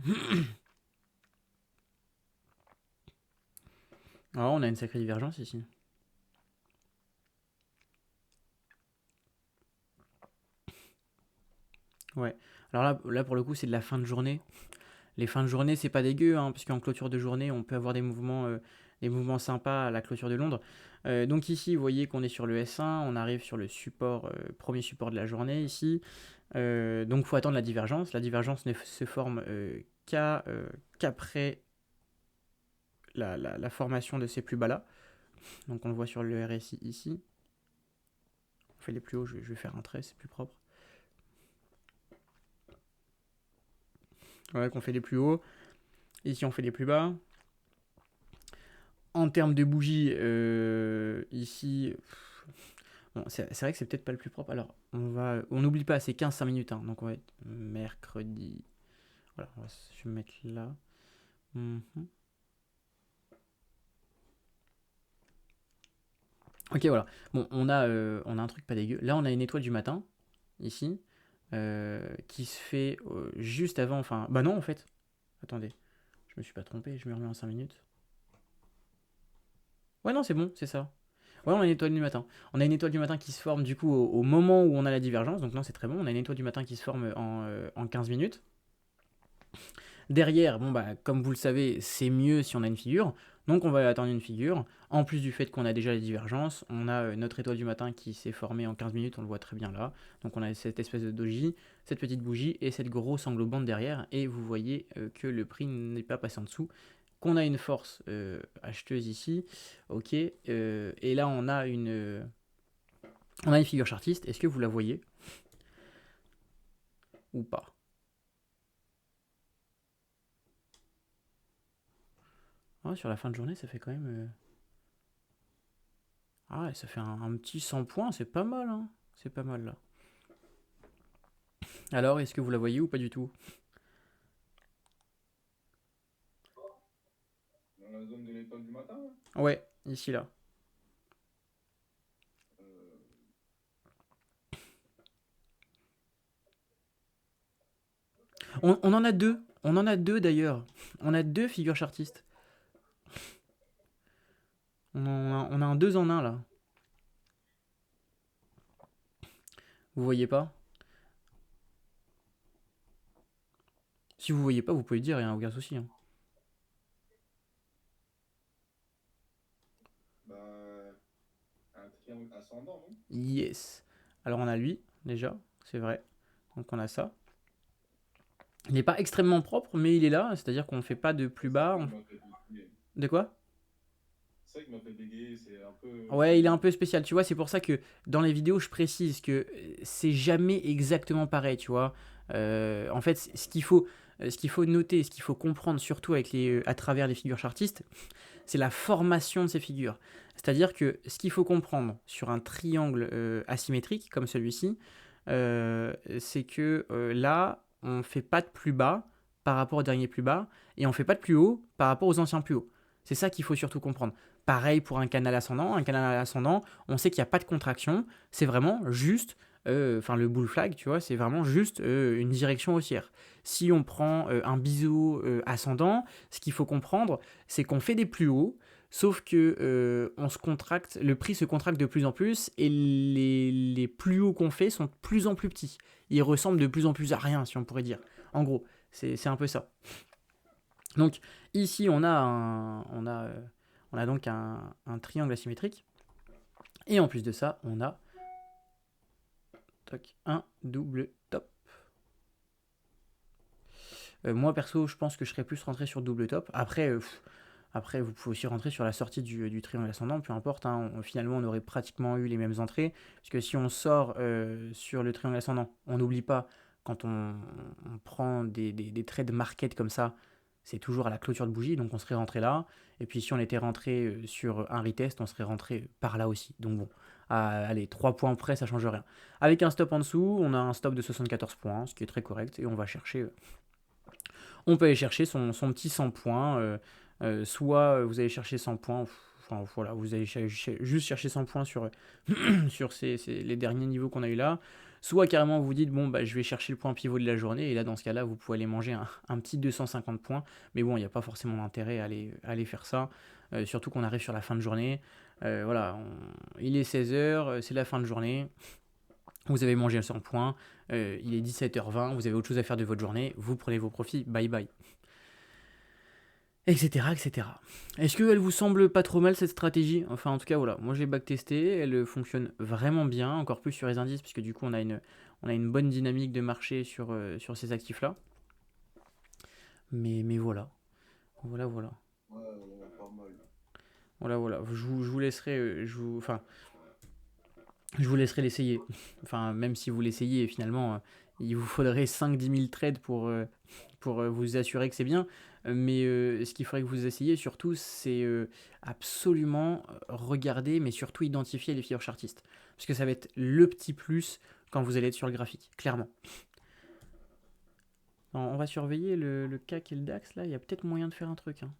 Alors, on a une sacrée divergence ici. Ouais. Alors là pour le coup, c'est de la fin de journée. Les fins de journée, c'est pas dégueu, hein, parce qu'en clôture de journée, on peut avoir des mouvements sympas à la clôture de Londres. Donc ici, vous voyez qu'on est sur le S1, on arrive sur le support, premier support de la journée ici. Donc il faut attendre la divergence. La divergence ne se forme qu'après la formation de ces plus bas là. Donc on le voit sur le RSI ici. On fait les plus hauts, je vais faire un trait, c'est plus propre. Ouais, qu'on fait les plus hauts. Ici, on fait les plus bas. En termes de bougies, ici, bon, c'est vrai que c'est peut-être pas le plus propre. Alors, on n'oublie pas, c'est 15-5 minutes. Hein, donc, on va être mercredi. Voilà, je vais me mettre là. Ok, voilà. Bon, on a un truc pas dégueu. Là, on a une étoile du matin, ici, qui se fait juste avant. Enfin, bah non, en fait. Attendez, je me suis pas trompé, je me remets en 5 minutes. Ouais, non, c'est bon, c'est ça. Ouais, on a une étoile du matin. On a une étoile du matin qui se forme du coup au moment où on a la divergence. Donc non, c'est très bon. On a une étoile du matin qui se forme en 15 minutes. Derrière, bon bah comme vous le savez, c'est mieux si on a une figure. Donc on va attendre une figure. En plus du fait qu'on a déjà les divergences, on a notre étoile du matin qui s'est formée en 15 minutes, on le voit très bien là. Donc on a cette espèce de doji, cette petite bougie et cette grosse englobante derrière. Et vous voyez que le prix n'est pas passé en dessous. Qu'on a une force acheteuse ici. Ok. Et là on a une figure chartiste. Est-ce que vous la voyez ou pas? Ouais, sur la fin de journée, ça fait quand même. Ah ouais, ça fait un petit 100 points, c'est pas mal, hein. C'est pas mal là. Alors, est-ce que vous la voyez ou pas du tout? Dans la zone de l'étoile du matin, là. Ouais, ici là. Euh, On en a deux. On en a deux d'ailleurs. On a deux figures chartistes. On a un 2 en un là. Vous voyez pas? Si vous voyez pas, vous pouvez le dire, il n'y a aucun souci, hein. bah, un triangle ascendant, non? Yes. Alors on a lui, déjà, c'est vrai. Donc on a ça. Il n'est pas extrêmement propre, mais il est là. C'est-à-dire qu'on ne fait pas de plus C'est ça bas. qui m'a fait bégayer. De quoi? C'est ça qui m'a fait bégayer, c'est un peu Ouais, il est un peu spécial, tu vois, c'est pour ça que dans les vidéos, je précise que c'est jamais exactement pareil, tu vois. En fait, ce qu'il faut noter, ce qu'il faut comprendre, surtout à travers les figures chartistes, c'est la formation de ces figures. C'est-à-dire que ce qu'il faut comprendre sur un triangle asymétrique, comme celui-ci, c'est que là, on ne fait pas de plus bas par rapport au dernier plus bas, et on ne fait pas de plus haut par rapport aux anciens plus hauts. C'est ça qu'il faut surtout comprendre. Pareil pour un canal ascendant. Un canal ascendant, on sait qu'il n'y a pas de contraction. C'est vraiment juste, enfin le bull flag, tu vois, c'est vraiment juste une direction haussière. Si on prend un biseau ascendant, ce qu'il faut comprendre, c'est qu'on fait des plus hauts, sauf que on se contracte, le prix se contracte de plus en plus et les plus hauts qu'on fait sont de plus en plus petits. Ils ressemblent de plus en plus à rien, si on pourrait dire. En gros, c'est un peu ça. Donc ici, on a donc un triangle asymétrique. Et en plus de ça, on a un double top. Moi, perso, je pense que je serais plus rentré sur double top. Après, vous pouvez aussi rentrer sur la sortie du triangle ascendant, peu importe, hein. Finalement, on aurait pratiquement eu les mêmes entrées. Parce que si on sort sur le triangle ascendant, on n'oublie pas, quand on prend des trades market comme ça, c'est toujours à la clôture de bougie, donc on serait rentré là. Et puis si on était rentré sur un retest, on serait rentré par là aussi. Donc bon, allez, 3 points près, ça change rien. Avec un stop en dessous, on a un stop de 74 points, ce qui est très correct, et on va chercher. On peut aller chercher son petit 100 points. Soit vous allez chercher 100 points, enfin voilà, vous allez juste chercher 100 points sur, sur les derniers niveaux qu'on a eu là. Soit carrément vous dites, bon, bah, je vais chercher le point pivot de la journée, et là, dans ce cas-là, vous pouvez aller manger un petit 250 points. Mais bon, il n'y a pas forcément d'intérêt à aller faire ça, surtout qu'on arrive sur la fin de journée. Voilà, il est 16h, c'est la fin de journée. Vous avez mangé 100 points, il est 17h20, vous avez autre chose à faire de votre journée, vous prenez vos profits, bye bye. Etc. etc. Est-ce qu'elle vous semble pas trop mal cette stratégie? Enfin, en tout cas, voilà, moi j'ai backtesté, elle fonctionne vraiment bien, encore plus sur les indices, puisque du coup on a une bonne dynamique de marché sur ces actifs-là. Mais voilà. Voilà, voilà. Ouais, pas mal. Voilà, voilà. Je vous laisserai. Je vous laisserai l'essayer. Enfin, même si vous l'essayez, finalement, il vous faudrait 5-10 000 trades pour vous assurer que c'est bien. Mais ce qu'il faudrait que vous essayiez surtout, c'est absolument regarder, mais surtout identifier les figures chartistes. Parce que ça va être le petit plus quand vous allez être sur le graphique, clairement. On va surveiller le CAC et le DAX, là, il y a peut-être moyen de faire un truc, hein.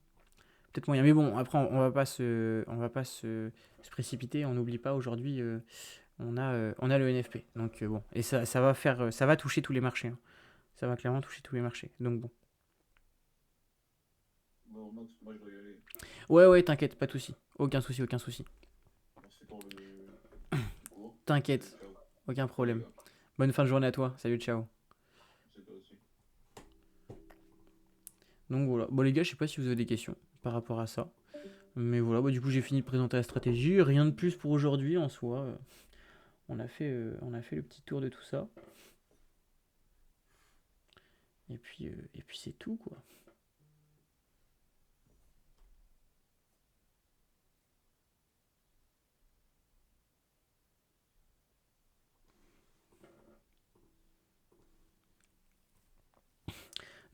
Peut-être moyen. Mais bon, après, on va pas se précipiter. On n'oublie pas, aujourd'hui, on a le NFP. Donc bon, et ça va toucher tous les marchés, hein. Ça va clairement toucher tous les marchés. Donc bon. Bon, Max, moi je dois y aller. Ouais, t'inquiète, pas de souci. Aucun souci, aucun souci. Merci pour le cours. T'inquiète, Ciao. aucun Ciao, les problème. gars. Bonne fin de journée à toi. Salut, ciao. C'est toi aussi. Donc voilà. Bon les gars, je sais pas si vous avez des questions par rapport à ça. Mais voilà, bah, du coup, j'ai fini de présenter la stratégie. Rien de plus pour aujourd'hui en soi. On a fait le petit tour de tout ça. Et puis c'est tout, quoi.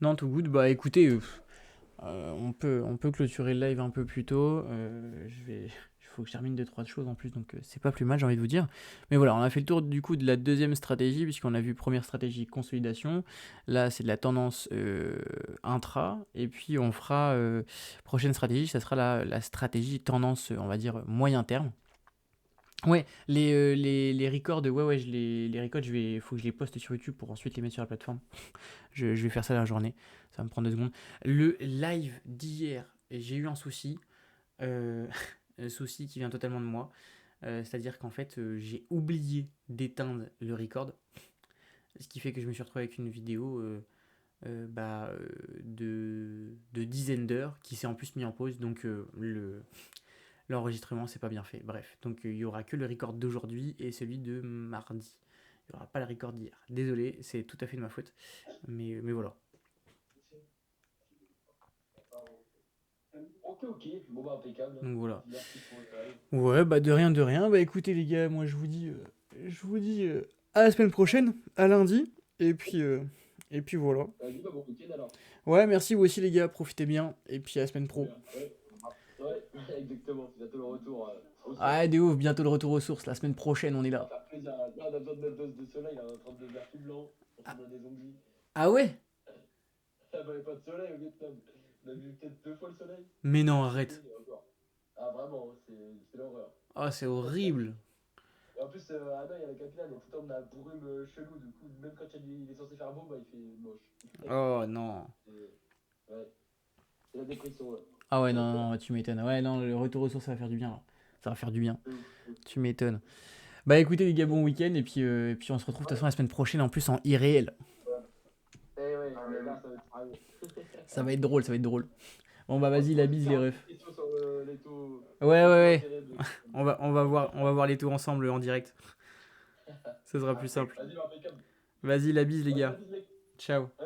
Non, tout good. Bah écoutez, on peut clôturer le live un peu plus tôt. Il faut que je termine 2 3 choses en plus, donc c'est pas plus mal, j'ai envie de vous dire. Mais voilà, on a fait le tour du coup de la deuxième stratégie, puisqu'on a vu première stratégie consolidation. Là, c'est de la tendance intra. Et puis on fera prochaine stratégie, ça sera la stratégie tendance, on va dire, moyen terme. Ouais, les records, ouais, les records, faut que je les poste sur YouTube pour ensuite les mettre sur la plateforme. Je vais faire ça dans la journée. Ça va me prendre 2 secondes. Le live d'hier, j'ai eu un souci. euh, un souci qui vient totalement de moi. C'est-à-dire qu'en fait, j'ai oublié d'éteindre le record. Ce qui fait que je me suis retrouvé avec une vidéo de dizaines d'heures qui s'est en plus mis en pause. Donc l'enregistrement, c'est pas bien fait. Bref, donc il y aura que le record d'aujourd'hui et celui de mardi. Il n'y aura pas le record d'hier. Désolé, c'est tout à fait de ma faute. Mais voilà. Ok, bon bah impeccable. Donc voilà. Merci pour le live. Ouais, bah de rien, de rien. Bah écoutez les gars, moi je vous dis à la semaine prochaine, à lundi. Et puis voilà. Vas-y, bah bon week-end alors. Ouais, merci vous aussi les gars, profitez bien. Et puis à la semaine pro. Ouais, ouais, exactement. Bientôt le retour au Ah, soleil. de ouf, bientôt le retour aux sources. La semaine prochaine, on est Ça va là. faire plaisir. Là, on a besoin de notre dose de soleil. Là, on est en train de devenir tout blanc. On s'en a des zombies. Ah ouais? Ah bah, y a pas de soleil au Vietnam. On a vu peut-être 2 fois le soleil. Mais non, L'été, arrête. et encore. Ah vraiment, hein, c'est l'horreur. Ah, c'est C'est terrible. horrible. Et en plus, à Hanoï, à la capitale, il y a tout le temps de la brume chelou. Du coup, même quand il est censé faire beau, bah il fait moche. Oh non. Ouais, c'est la dépression là. Ah ouais, non, non, tu m'étonnes. Ouais, non, le retour aux sources, ça va faire du bien là. Ça va faire du bien. De ouf. Tu m'étonnes. Bah écoutez les gars, bon week-end. Et puis on se retrouve de toute façon la semaine prochaine en plus en irréel. Eh ouais, mais là, ça va être pareil. Ça va être drôle, ça va être drôle. Bon bah vas-y, la bise les refs. Question sur les taux. Ouais, ouais, Les taux ouais. d'intérêt de- On va voir les tours ensemble en direct. Ce sera plus simple. Vas-y, impeccable. Vas-y, la bise les Ouais, gars. vas-y, mec. Ciao. Ouais.